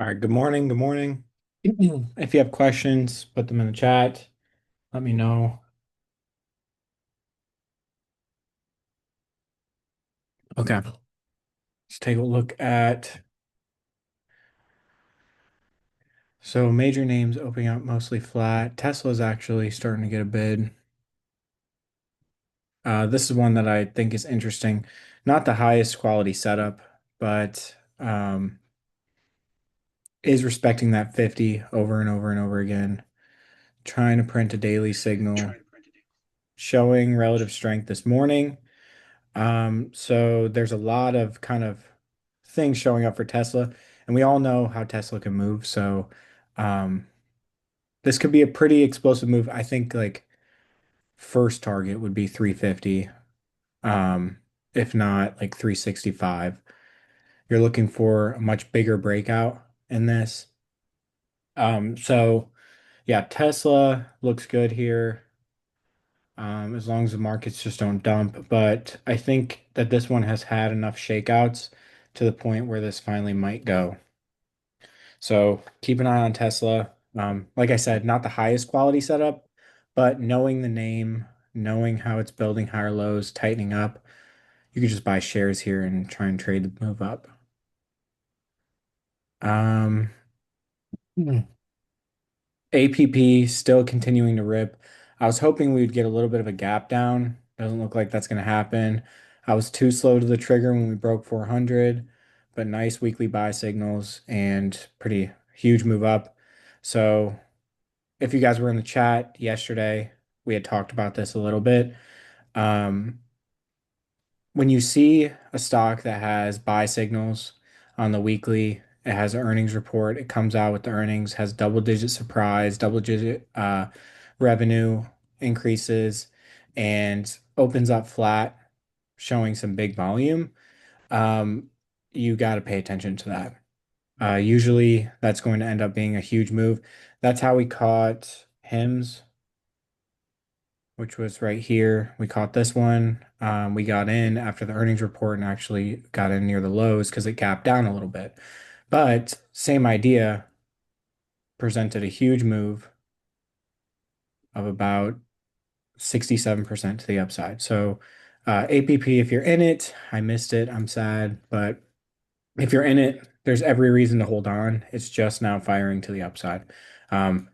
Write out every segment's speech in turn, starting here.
All right, good morning. Good morning. If you have questions, put them in the chat. Let me know. Okay, let's take a look at major names opening up mostly flat. Tesla's actually starting to get a bid. This is one that I think is interesting. Not the highest quality setup, but is respecting that 50 over and over and over again. Trying to print a daily signal, showing relative strength this morning. So there's a lot of kind of things showing up for Tesla, and we all know how Tesla can move. So um, this could be a pretty explosive move. I think like first target would be 350, um, if not like 365. You're looking for a much bigger breakout in this. So yeah, Tesla looks good here. As long as the markets just don't dump. But I think that this one has had enough shakeouts to the point where this finally might go. So keep an eye on Tesla. Like I said, not the highest quality setup, but knowing the name, knowing how it's building higher lows, tightening up, you can just buy shares here and try and trade the move up. Um, APP still continuing to rip. I was hoping we would get a little bit of a gap down. Doesn't look like that's going to happen. I was too slow to the trigger when we broke 400, but nice weekly buy signals and pretty huge move up. So if you guys were in the chat yesterday, we had talked about this a little bit. Um, when you see a stock that has buy signals on the weekly, it has an earnings report, it comes out with the earnings, has double digit surprise, double digit revenue increases, and opens up flat, showing some big volume, um, you got to pay attention to that. Usually that's going to end up being a huge move. That's how we caught HIMS, which was right here. We caught this one. We got in after the earnings report and actually got in near the lows because it gapped down a little bit. But same idea, presented a huge move of about 67% to the upside. So APP, if you're in it, I missed it. I'm sad. But if you're in it, there's every reason to hold on. It's just now firing to the upside. Um,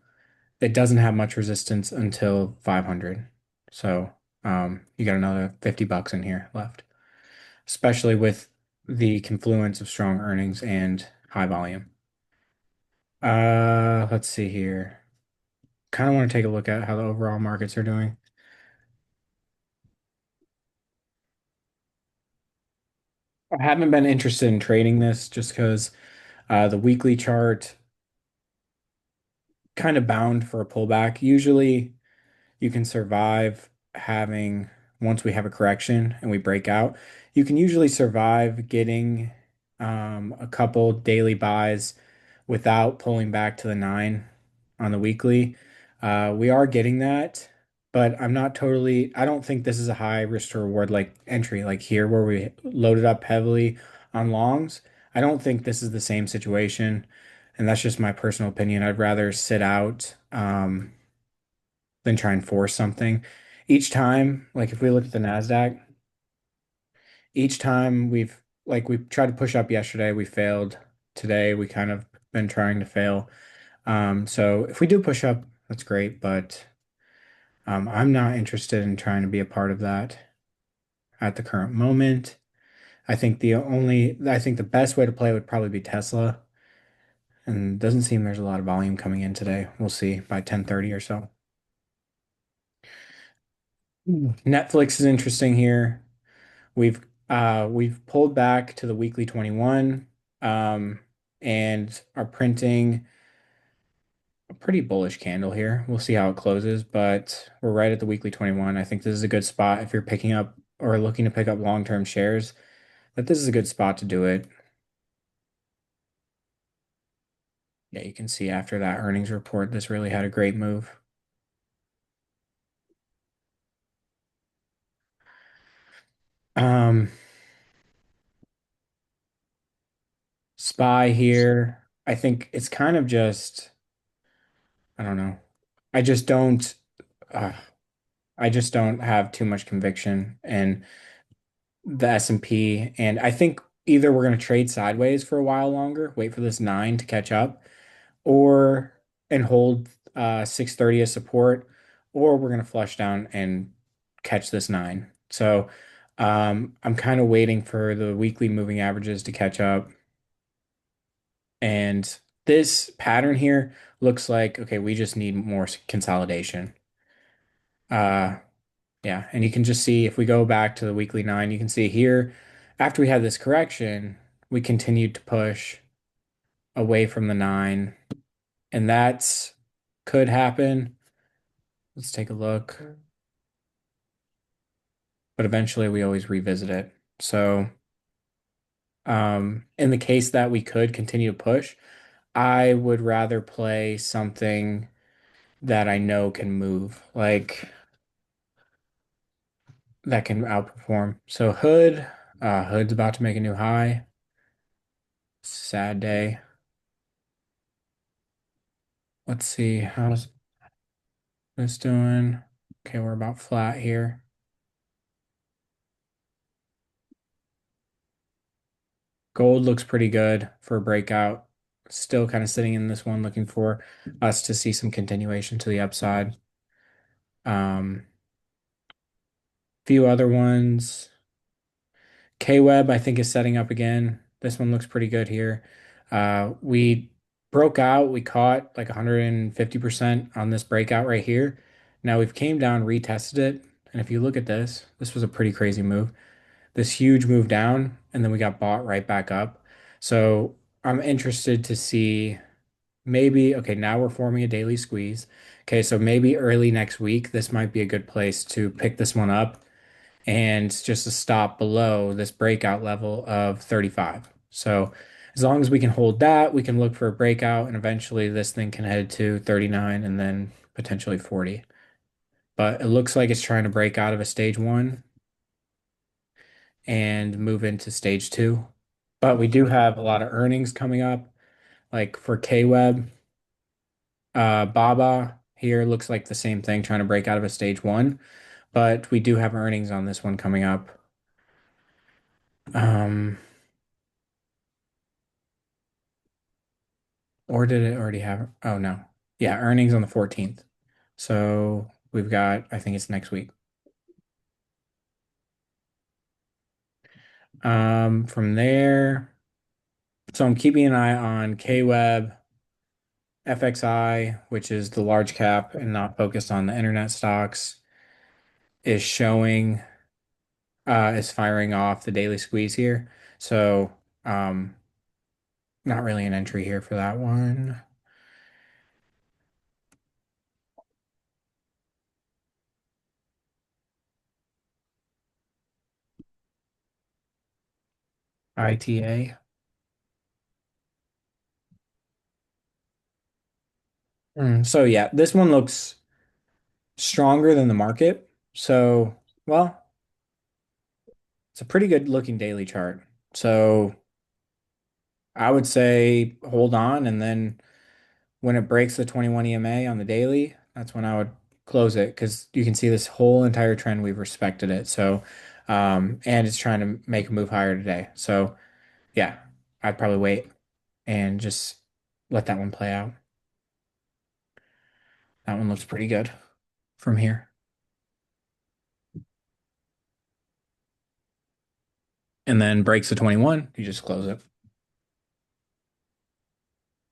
it doesn't have much resistance until 500. So you got another 50 bucks in here left, especially with the confluence of strong earnings and high volume. Let's see here. Kind of want to take a look at how the overall markets are doing. I haven't been interested in trading this just because the weekly chart kind of bound for a pullback. Usually you can survive having, once we have a correction and we break out, you can usually survive getting a couple daily buys without pulling back to the nine on the weekly. We are getting that, but I don't think this is a high risk to reward like entry, like here where we loaded up heavily on longs. I don't think this is the same situation. And that's just my personal opinion. I'd rather sit out. Than try and force something. Each time, like if we look at the Nasdaq, each time we tried to push up yesterday, we failed. Today we kind of been trying to fail. So if we do push up, that's great, but I'm not interested in trying to be a part of that at the current moment. I think the best way to play would probably be Tesla, and doesn't seem there's a lot of volume coming in today. We'll see by 10:30 or so. Netflix is interesting here. We've we've pulled back to the weekly 21 um, and are printing a pretty bullish candle here. We'll see how it closes, but we're right at the weekly 21. I think this is a good spot if you're picking up or looking to pick up long-term shares, but this is a good spot to do it. Yeah, you can see after that earnings report, this really had a great move. Um, SPY here. I think it's kind of just, I don't know. I just don't, uh, I just don't have too much conviction in the S&P. And I think either we're going to trade sideways for a while longer, wait for this nine to catch up, or and hold 630 as support, or we're going to flush down and catch this nine. So I'm kind of waiting for the weekly moving averages to catch up. And this pattern here looks like, okay, we just need more consolidation. Uh, yeah, and you can just see if we go back to the weekly nine, you can see here, after we had this correction, we continued to push away from the nine, and that's could happen. Let's take a look. But eventually we always revisit it. So, in the case that we could continue to push, I would rather play something that I know can move, like that can outperform. So Hood's about to make a new high. Sad day. Let's see, how's this doing? Okay, we're about flat here. Gold looks pretty good for a breakout. Still kind of sitting in this one, looking for us to see some continuation to the upside. Few other ones. K-Web, I think, is setting up again. This one looks pretty good here. We broke out. We caught like 150% on this breakout right here. Now we've came down, retested it. And if you look at this, this was a pretty crazy move. This huge move down, and then we got bought right back up. So I'm interested to see maybe, okay, now we're forming a daily squeeze. Okay, so maybe early next week, this might be a good place to pick this one up and just a stop below this breakout level of 35. So as long as we can hold that, we can look for a breakout and eventually this thing can head to 39 and then potentially 40. But it looks like it's trying to break out of a stage one and move into stage two. But we do have a lot of earnings coming up, like for K-Web. Baba here looks like the same thing, trying to break out of a stage one. But we do have earnings on this one coming up. Um, Or did it already have? Oh no. Yeah, earnings on the 14th. So we've got, I think it's next week. From there, so I'm keeping an eye on KWeb, FXI, which is the large cap and not focused on the internet stocks, is showing is firing off the daily squeeze here. So um not really an entry here for that one. ITA. So yeah, this one looks stronger than the market. So, well, it's a pretty good looking daily chart. So I would say hold on, and then when it breaks the 21 EMA on the daily, that's when I would close it because you can see this whole entire trend, we've respected it. So, and it's trying to make a move higher today. So yeah, I'd probably wait and just let that one play out. That one looks pretty good from here. And then breaks the 21, you just close it.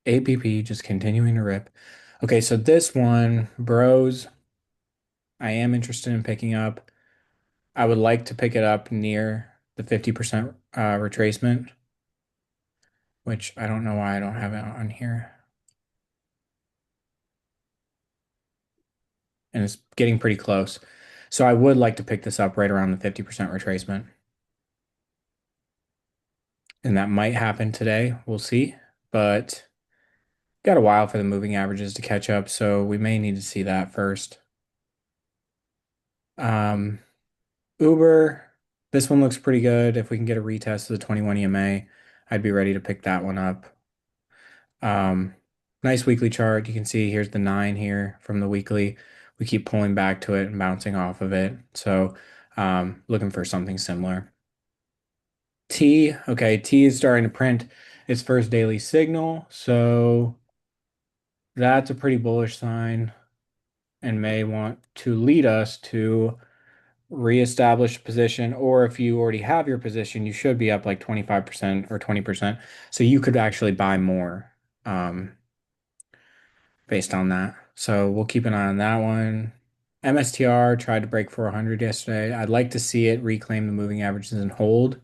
APP just continuing to rip. Okay, so this one, bros, I am interested in picking up. I would like to pick it up near the 50% retracement, which I don't know why I don't have it on here. And it's getting pretty close. So I would like to pick this up right around the 50% retracement. And that might happen today. We'll see. But got a while for the moving averages to catch up, so we may need to see that first. Um, Uber, this one looks pretty good. If we can get a retest of the 21 EMA, I'd be ready to pick that one up. Um, nice weekly chart. You can see here's the nine here from the weekly. We keep pulling back to it and bouncing off of it. So looking for something similar. T, okay, T is starting to print its first daily signal. So that's a pretty bullish sign and may want to lead us to reestablish position. Or if you already have your position, you should be up like 25% or 20%. So you could actually buy more. Um, based on that. So we'll keep an eye on that one. MSTR tried to break 400 yesterday. I'd like to see it reclaim the moving averages and hold.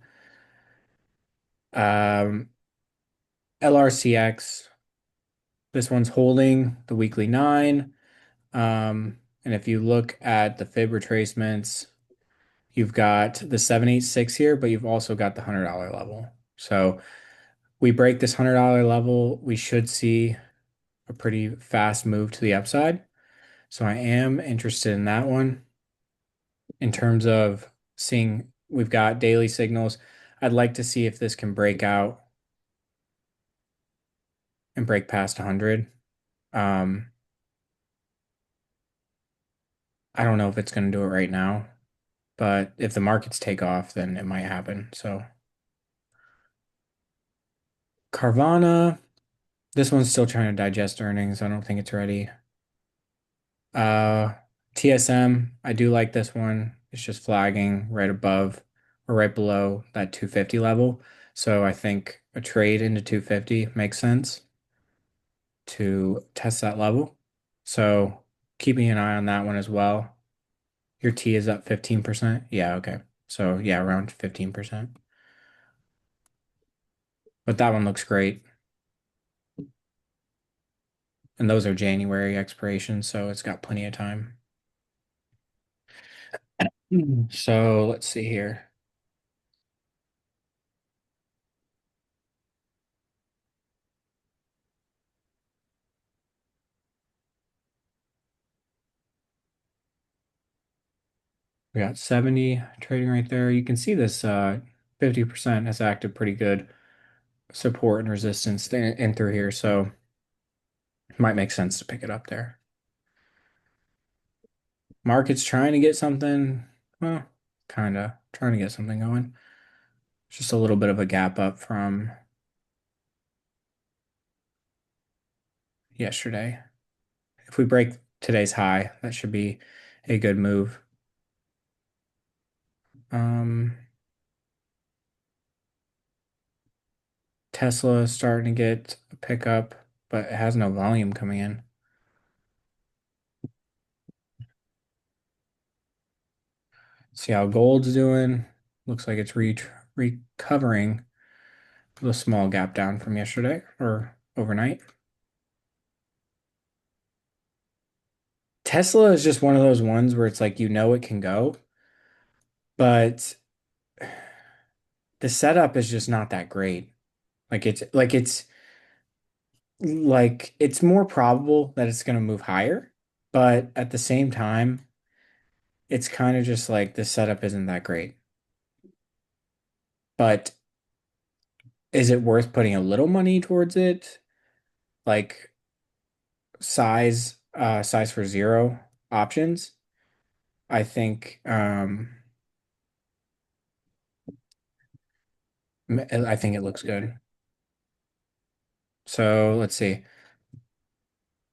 Um, LRCX, this one's holding the weekly nine. And if you look at the fib retracements, you've got the 786 here, but you've also got the $100 level. So we break this $100 level, we should see a pretty fast move to the upside. So I am interested in that one. In terms of seeing, we've got daily signals. I'd like to see if this can break out and break past 100. Um, I don't know if it's going to do it right now, but if the markets take off, then it might happen. So Carvana, this one's still trying to digest earnings. I don't think it's ready. Uh, TSM, I do like this one. It's just flagging right above or right below that 250 level. So I think a trade into 250 makes sense to test that level. So keeping an eye on that one as well. Your T is up 15%. Yeah, okay. So yeah, around 15%. But that one looks great. And those are January expirations, so it's got plenty of time. So let's see here. We got 70 trading right there. You can see this 50% has acted pretty good support and resistance in through here, so it might make sense to pick it up there. Market's trying to get something, well, kind of trying to get something going. Just a little bit of a gap up from yesterday. If we break today's high, that should be a good move. Um, Tesla is starting to get a pickup, but it has no volume coming in. See how gold's doing. Looks like it's recovering the small gap down from yesterday or overnight. Tesla is just one of those ones where it's like you know it can go, but the setup is just not that great. It's more probable that it's going to move higher, but at the same time, it's kind of just like the setup isn't that great. But is it worth putting a little money towards it? Like size for zero options? I think I think it looks good. So let's see.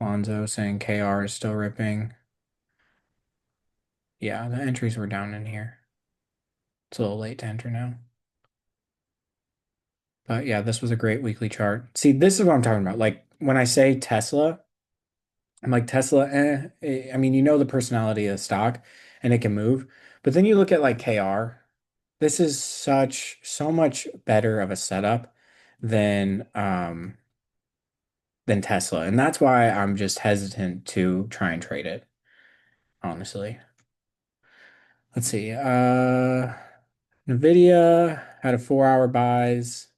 Lonzo saying KR is still ripping. Yeah, the entries were down in here. It's a little late to enter now. But yeah, this was a great weekly chart. See, this is what I'm talking about. Like when I say Tesla, I'm like Tesla, I mean, you know the personality of the stock and it can move. But then you look at like KR, this is so much better of a setup than than Tesla. And that's why I'm just hesitant to try and trade it, honestly. Let's see. Nvidia had a 4 hour buys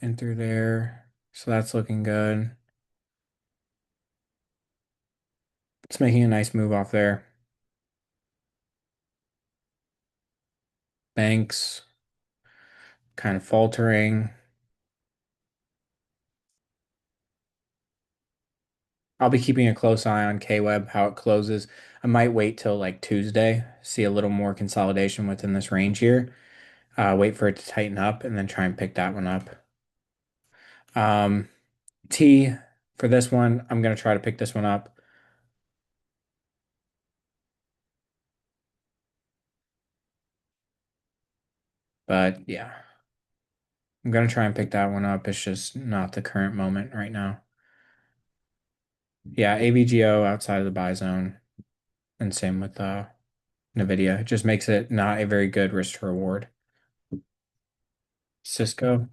in through there. So that's looking good. It's making a nice move off there. Banks kind of faltering. I'll be keeping a close eye on K-Web, how it closes. I might wait till like Tuesday, see a little more consolidation within this range here. Wait for it to tighten up and then try and pick that one up. Um, T for this one, I'm gonna try to pick this one up. But yeah, I'm gonna try and pick that one up. It's just not the current moment right now. Yeah, AVGO outside of the buy zone, and same with Nvidia. It just makes it not a very good risk to reward. Cisco.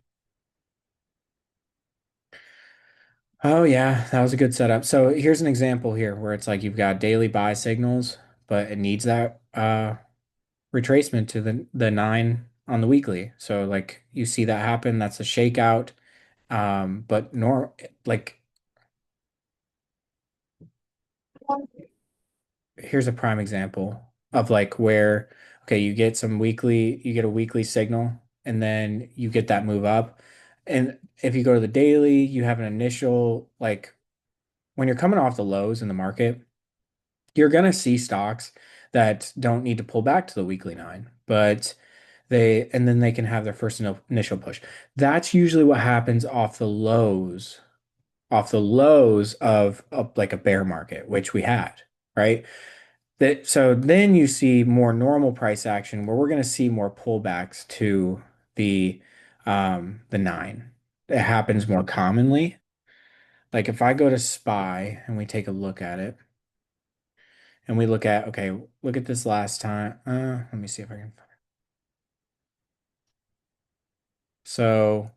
Oh yeah, that was a good setup. So here's an example here where it's like you've got daily buy signals, but it needs that retracement to the nine on the weekly. So like you see that happen, that's a shakeout. But nor like here's a prime example of like where okay, you get a weekly signal and then you get that move up. And if you go to the daily, you have an initial like when you're coming off the lows in the market, you're gonna see stocks that don't need to pull back to the weekly nine, but and then they can have their first initial push. That's usually what happens off the lows of like a bear market, which we had, right? That so then you see more normal price action where we're going to see more pullbacks to the nine. It happens more commonly. Like if I go to SPY and we take a look at it and we look at okay, look at this last time. Let me see if I can. So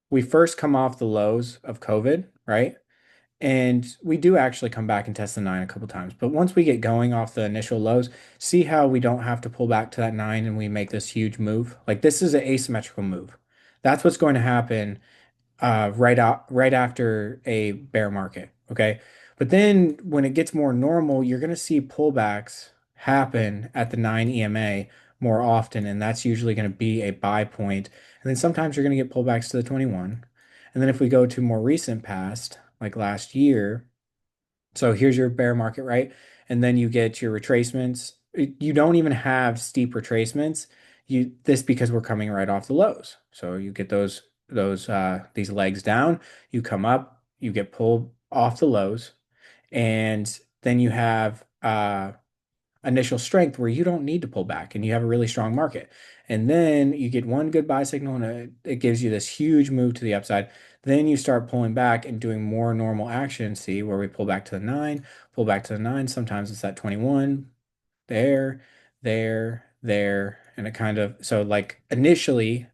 we first come off the lows of COVID, right? And we do actually come back and test the nine a couple times. But once we get going off the initial lows, see how we don't have to pull back to that nine and we make this huge move? Like this is an asymmetrical move. That's what's going to happen right after a bear market. Okay. But then when it gets more normal, you're going to see pullbacks happen at the 9 EMA more often. And that's usually going to be a buy point. And then sometimes you're going to get pullbacks to the 21. And then if we go to more recent past, like last year, so here's your bear market, right? And then you get your retracements. You don't even have steep retracements. This because we're coming right off the lows. So you get those these legs down, you come up, you get pulled off the lows, and then you have initial strength where you don't need to pull back and you have a really strong market. And then you get one good buy signal and it gives you this huge move to the upside. Then you start pulling back and doing more normal action. See where we pull back to the nine, pull back to the nine. Sometimes it's at 21, there, there. And it kind of, so like initially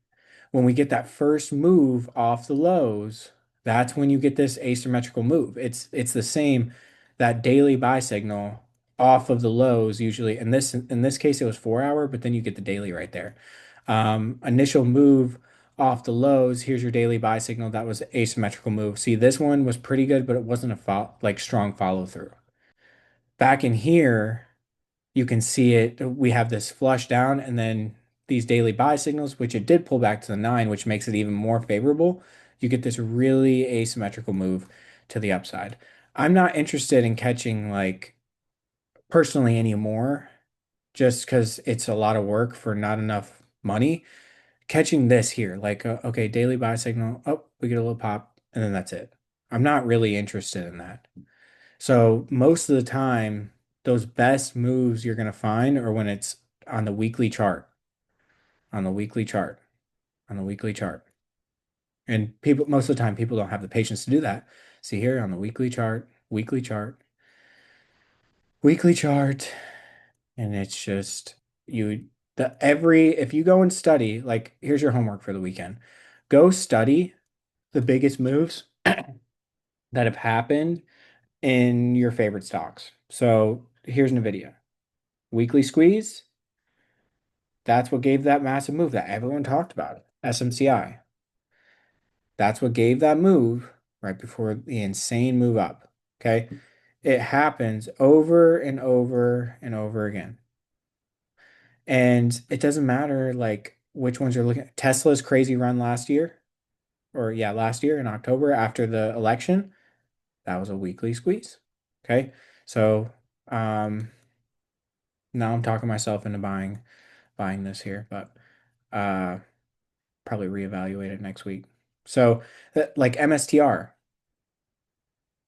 when we get that first move off the lows, that's when you get this asymmetrical move. It's the same that daily buy signal off of the lows usually. In this case it was 4 hour, but then you get the daily right there. Initial move off the lows. Here's your daily buy signal. That was asymmetrical move. See, this one was pretty good, but it wasn't a like strong follow through. Back in here you can see it. We have this flush down and then these daily buy signals, which it did pull back to the nine, which makes it even more favorable. You get this really asymmetrical move to the upside. I'm not interested in catching like personally anymore, just because it's a lot of work for not enough money. Catching this here, like, okay, daily buy signal, oh, we get a little pop, and then that's it. I'm not really interested in that. So most of the time, those best moves you're going to find are when it's on the weekly chart, on the weekly chart, on the weekly chart. And people, most of the time, people don't have the patience to do that. See here on the weekly chart, weekly chart, weekly chart, and it's just you if you go and study, like here's your homework for the weekend. Go study the biggest moves that have happened in your favorite stocks. So here's NVIDIA. Weekly squeeze, that's what gave that massive move that everyone talked about. SMCI. That's what gave that move right before the insane move up. Okay. It happens over and over and over again. And it doesn't matter like which ones you're looking at. Tesla's crazy run last year, or yeah, last year in October after the election. That was a weekly squeeze. Okay. So um now I'm talking myself into buying this here, but uh probably reevaluate it next week. So like MSTR,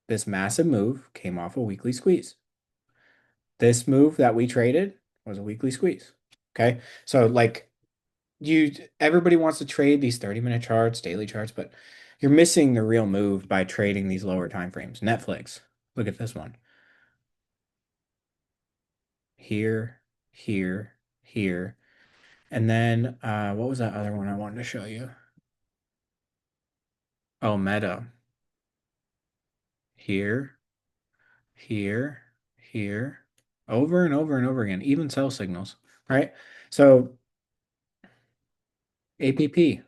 this massive move came off a weekly squeeze. This move that we traded was a weekly squeeze. Okay. So like you everybody wants to trade these 30-minute charts, daily charts, but you're missing the real move by trading these lower time frames. Netflix. Look at this one. Here, here, here. And then what was that other one I wanted to show you? Oh, Meta. Here, here, here. Over and over and over again, even sell signals, right? So APP,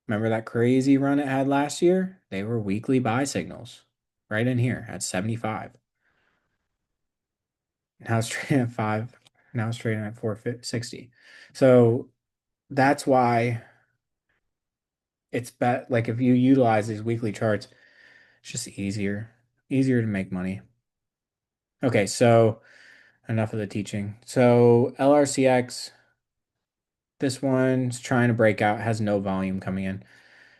remember that crazy run it had last year? They were weekly buy signals right in here at 75. Now it's trading at 5. Now it's trading at 460. So that's why it's bet like if you utilize these weekly charts, it's just easier to make money. Okay, so enough of the teaching. So LRCX, this one's trying to break out, has no volume coming in.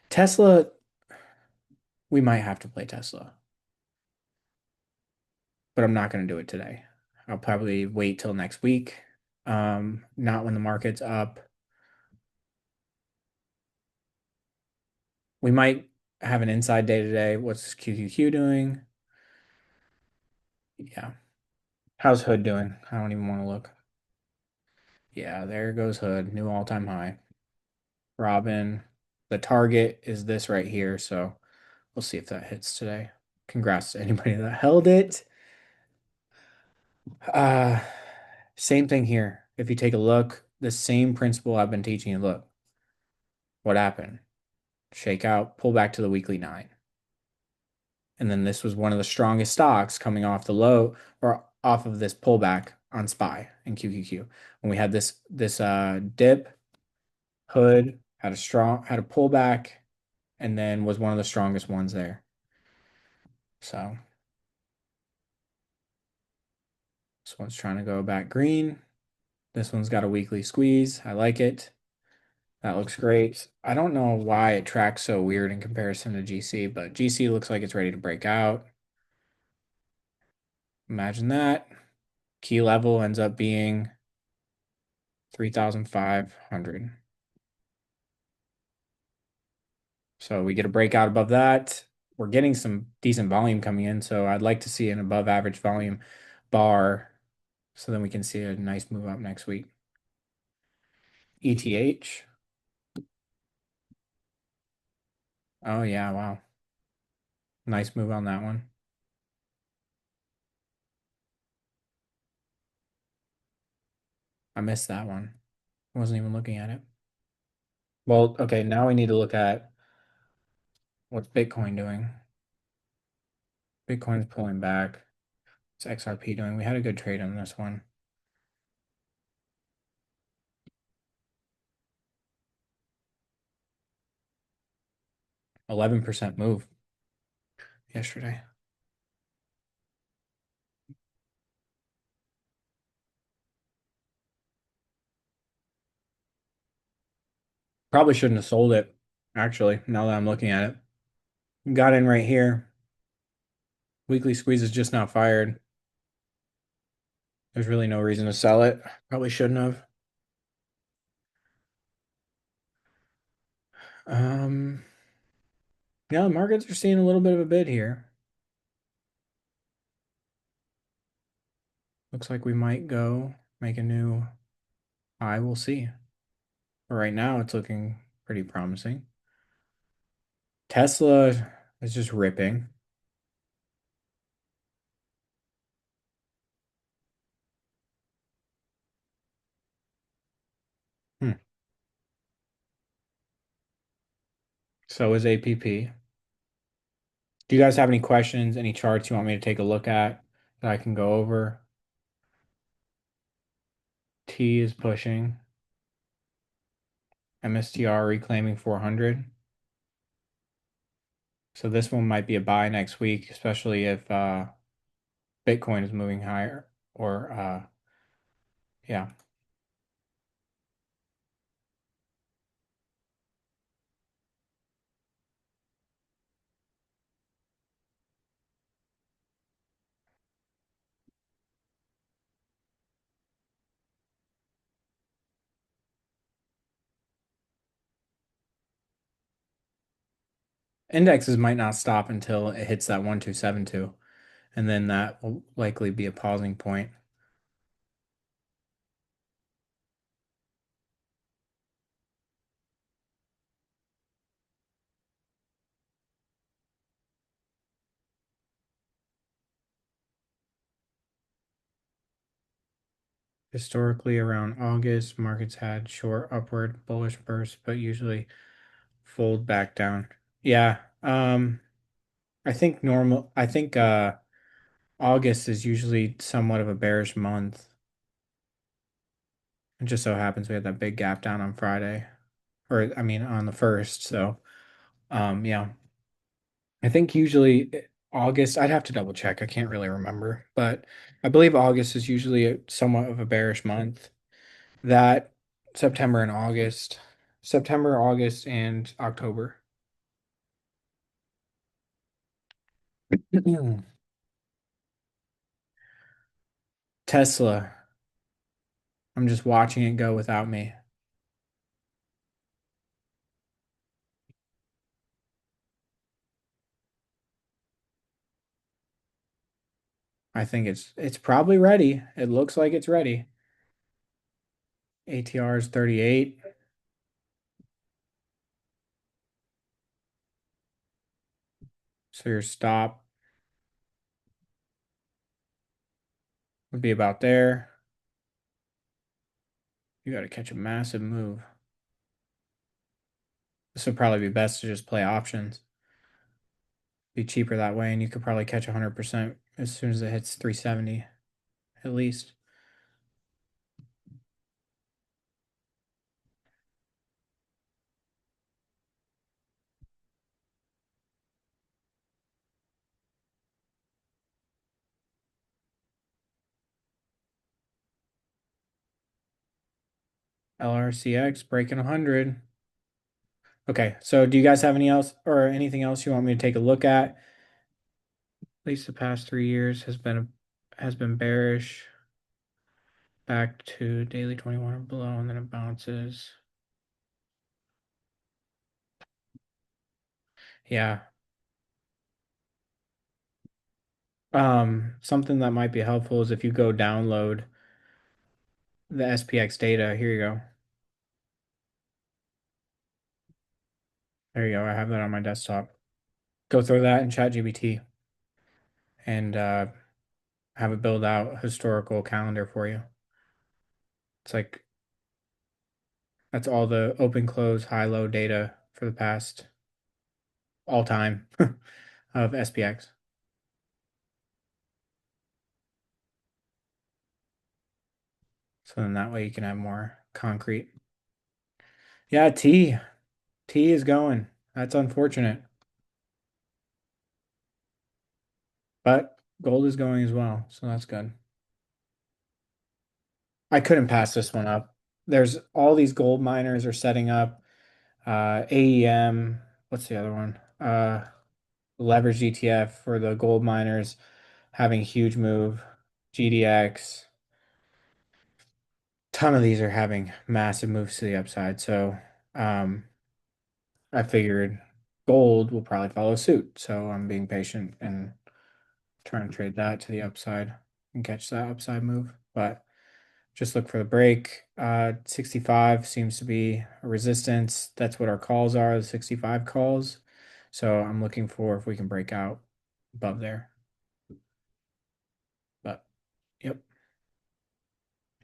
Tesla, we might have to play Tesla, but I'm not going to do it today. I'll probably wait till next week. Not when the market's up. We might have an inside day today. What's QQQ doing? Yeah. How's Hood doing? I don't even want to look. Yeah, there goes Hood, new all-time high. Robin, the target is this right here, so we'll see if that hits today. Congrats to anybody that held it. Uh, Same thing here. If you take a look, the same principle I've been teaching you. Look, what happened? Shakeout, pull back to the weekly 9. And then this was one of the strongest stocks coming off the low or off of this pullback on SPY and QQQ. When we had this dip, Hood had a pullback and then was one of the strongest ones there. So this one's trying to go back green. This one's got a weekly squeeze. I like it. That looks great. I don't know why it tracks so weird in comparison to GC, but GC looks like it's ready to break out. Imagine that. Key level ends up being 3,500. So we get a breakout above that. We're getting some decent volume coming in, so I'd like to see an above average volume bar so then we can see a nice move up next week. ETH. Oh yeah, wow. Nice move on that one. I missed that one. I wasn't even looking at it. Well, okay, now we need to look at what's Bitcoin doing. Bitcoin's pulling back. What's XRP doing? We had a good trade on this one. 11% move yesterday. Probably shouldn't have sold it, actually, now that I'm looking at it. Got in right here. Weekly squeeze is just now fired. There's really no reason to sell it. Probably shouldn't have. Um, yeah, the markets are seeing a little bit of a bid here. Looks like we might go make a new high. We'll see. But right now, it's looking pretty promising. Tesla is just ripping. Hmm. So is APP. Do you guys have any questions, any charts you want me to take a look at that I can go over? T is pushing. MSTR reclaiming 400. So this one might be a buy next week, especially if Bitcoin is moving higher or yeah. Indexes might not stop until it hits that 1272, and then that will likely be a pausing point. Historically, around August, markets had short upward bullish bursts, but usually fold back down. Yeah, I think August is usually somewhat of a bearish month. It just so happens we had that big gap down on Friday, or I mean on the first. So, yeah, I think usually August, I'd have to double check. I can't really remember, but I believe August is usually somewhat of a bearish month. That September and August, September, August, and October. Tesla, I'm just watching it go without me. I think it's probably ready. It looks like it's ready. ATR is 38. So your stop would be about there. You got to catch a massive move. This would probably be best to just play options. Be cheaper that way, and you could probably catch 100% as soon as it hits 370, at least. LRCX breaking 100. Okay, so do you guys have any else or anything else you want me to take a look at? At least the past 3 years has been bearish back to daily 21 or below, and then it bounces. Yeah. Something that might be helpful is if you go download the SPX data. Here you go. There you go. I have that on my desktop. Go throw that in ChatGPT and have it build out a historical calendar for you. It's like that's all the open, close, high, low data for the past all time of SPX. So then that way you can have more concrete. Yeah, T is going. That's unfortunate, but gold is going as well, so that's good. I couldn't pass this one up. There's all these gold miners are setting up. AEM, what's the other one? Leverage ETF for the gold miners having a huge move. GDX. Ton of these are having massive moves to the upside. So um, I figured gold will probably follow suit. So I'm being patient and trying to trade that to the upside and catch that upside move. But just look for the break. 65 seems to be a resistance. That's what our calls are, the 65 calls. So I'm looking for if we can break out above there. But yep.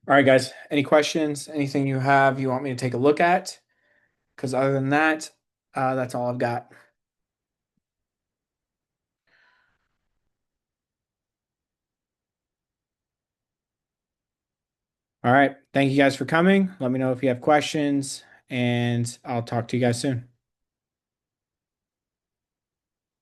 All right, guys. Any questions? Anything you have you want me to take a look at? Because other than that, that's all I've got. All right. Thank you guys for coming. Let me know if you have questions, and I'll talk to you guys soon.